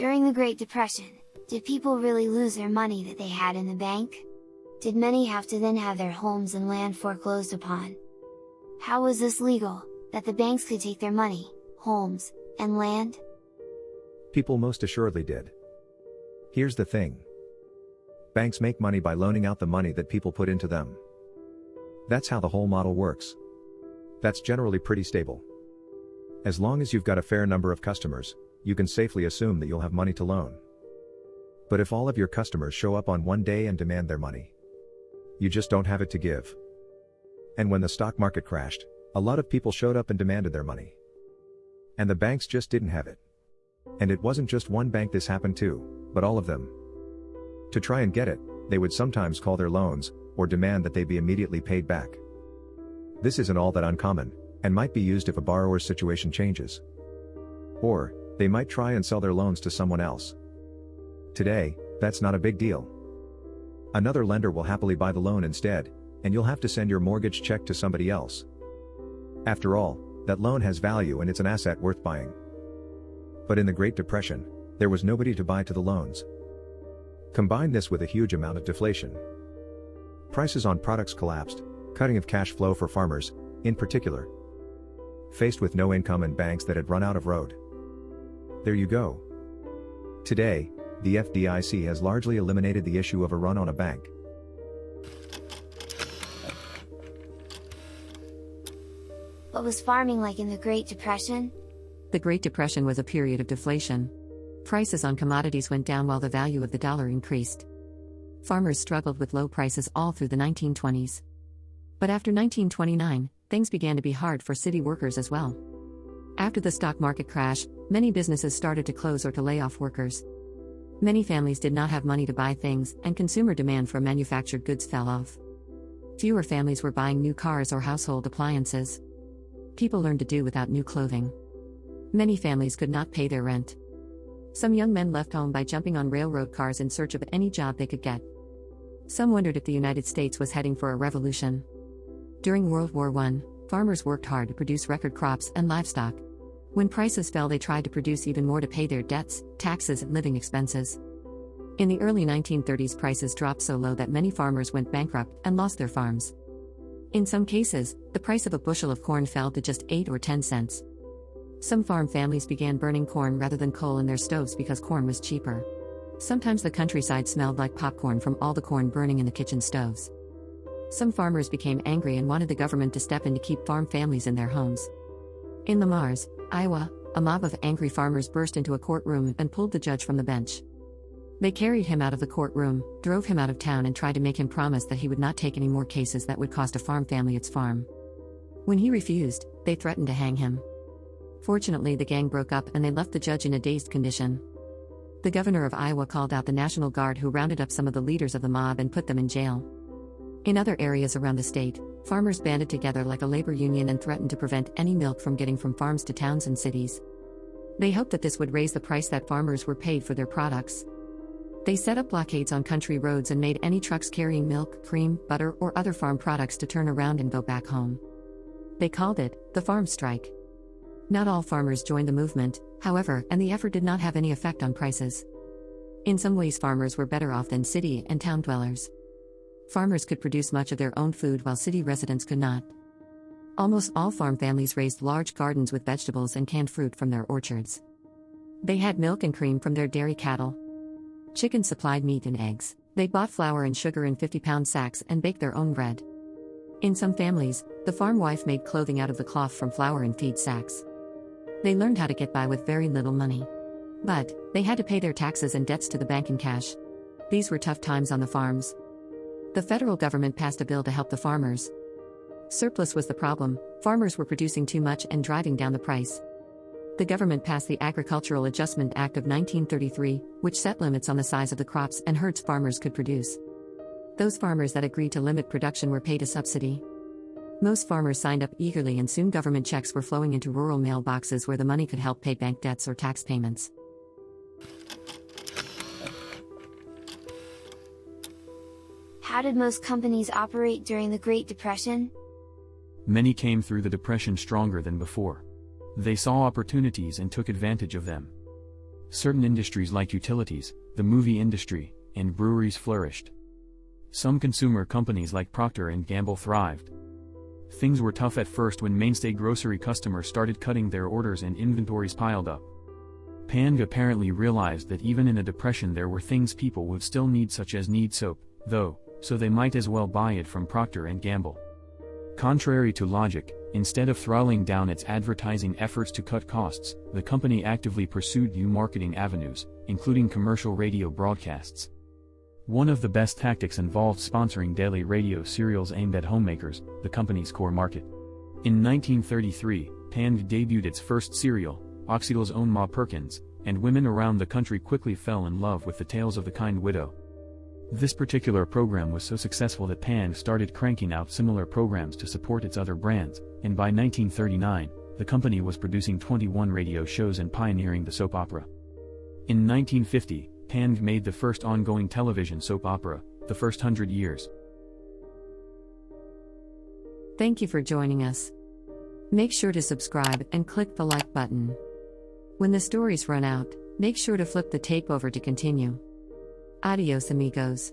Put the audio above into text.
During the Great Depression, did people really lose their money that they had in the bank? Did many have to then have their homes and land foreclosed upon? How was this legal, that the banks could take their money, homes, and land? People most assuredly did. Here's the thing. Banks make money by loaning out the money that people put into them. That's how the whole model works. That's generally pretty stable. As long as you've got a fair number of customers, you can safely assume that you'll have money to loan. But if all of your customers show up on one day and demand their money, you just don't have it to give. And when the stock market crashed, a lot of people showed up and demanded their money. And the banks just didn't have it. And it wasn't just one bank this happened to, but all of them. To try and get it, they would sometimes call their loans, or demand that they be immediately paid back. This isn't all that uncommon, and might be used if a borrower's situation changes. Or, they might try and sell their loans to someone else. Today, that's not a big deal. Another lender will happily buy the loan instead, and you'll have to send your mortgage check to somebody else. After all, that loan has value and it's an asset worth buying. But in the Great Depression, there was nobody to buy to the loans. Combine this with a huge amount of deflation. Prices on products collapsed, cutting of cash flow for farmers, in particular. Faced with no income and banks that had run out of road. There you go. Today, the FDIC has largely eliminated the issue of a run on a bank. What was farming like in the Great Depression? The Great Depression was a period of deflation. Prices on commodities went down while the value of the dollar increased. Farmers struggled with low prices all through the 1920s. But after 1929, things began to be hard for city workers as well. After the stock market crash, many businesses started to close or to lay off workers. Many families did not have money to buy things, and consumer demand for manufactured goods fell off. Fewer families were buying new cars or household appliances. People learned to do without new clothing. Many families could not pay their rent. Some young men left home by jumping on railroad cars in search of any job they could get. Some wondered if the United States was heading for a revolution. During World War I, farmers worked hard to produce record crops and livestock. When prices fell, they tried to produce even more to pay their debts, taxes, and living expenses. In the early 1930s, prices dropped so low that many farmers went bankrupt and lost their farms. In some cases, the price of a bushel of corn fell to just 8 or 10 cents. Some farm families began burning corn rather than coal in their stoves because corn was cheaper. Sometimes the countryside smelled like popcorn from all the corn burning in the kitchen stoves. Some farmers became angry and wanted the government to step in to keep farm families in their homes. In Le Mars, Iowa, a mob of angry farmers burst into a courtroom and pulled the judge from the bench. They carried him out of the courtroom, drove him out of town, and tried to make him promise that he would not take any more cases that would cost a farm family its farm. When he refused, they threatened to hang him. Fortunately, the gang broke up and they left the judge in a dazed condition. The governor of Iowa called out the National Guard, who rounded up some of the leaders of the mob and put them in jail. In other areas around the state, farmers banded together like a labor union and threatened to prevent any milk from getting from farms to towns and cities. They hoped that this would raise the price that farmers were paid for their products. They set up blockades on country roads and made any trucks carrying milk, cream, butter, or other farm products to turn around and go back home. They called it the farm strike. Not all farmers joined the movement, however, and the effort did not have any effect on prices. In some ways, farmers were better off than city and town dwellers. Farmers could produce much of their own food while city residents could not. Almost all farm families raised large gardens with vegetables and canned fruit from their orchards. They had milk and cream from their dairy cattle. Chickens supplied meat and eggs. They bought flour and sugar in 50-pound sacks and baked their own bread. In some families, the farm wife made clothing out of the cloth from flour and feed sacks. They learned how to get by with very little money. But they had to pay their taxes and debts to the bank in cash. These were tough times on the farms. The federal government passed a bill to help the farmers. Surplus was the problem. Farmers were producing too much and driving down the price. The government passed the Agricultural Adjustment Act of 1933, which set limits on the size of the crops and herds farmers could produce. Those farmers that agreed to limit production were paid a subsidy. Most farmers signed up eagerly, and soon government checks were flowing into rural mailboxes where the money could help pay bank debts or tax payments. How did most companies operate during the Great Depression? Many came through the Depression stronger than before. They saw opportunities and took advantage of them. Certain industries like utilities, the movie industry, and breweries flourished. Some consumer companies like Procter & Gamble thrived. Things were tough at first when mainstay grocery customers started cutting their orders and inventories piled up. Pang apparently realized that even in a depression there were things people would still need, such as soap, though, so they might as well buy it from Procter & Gamble. Contrary to logic, instead of throttling down its advertising efforts to cut costs, the company actively pursued new marketing avenues, including commercial radio broadcasts. One of the best tactics involved sponsoring daily radio serials aimed at homemakers, the company's core market. In 1933, Pang debuted its first serial, Occidental's Own Ma Perkins, and women around the country quickly fell in love with the tales of the kind widow. This particular program was so successful that Pang started cranking out similar programs to support its other brands, and by 1939, the company was producing 21 radio shows and pioneering the soap opera. In 1950, Pang made the first ongoing television soap opera, The First 100 Years. Thank you for joining us. Make sure to subscribe and click the like button. When the stories run out, make sure to flip the tape over to continue. Adios, amigos.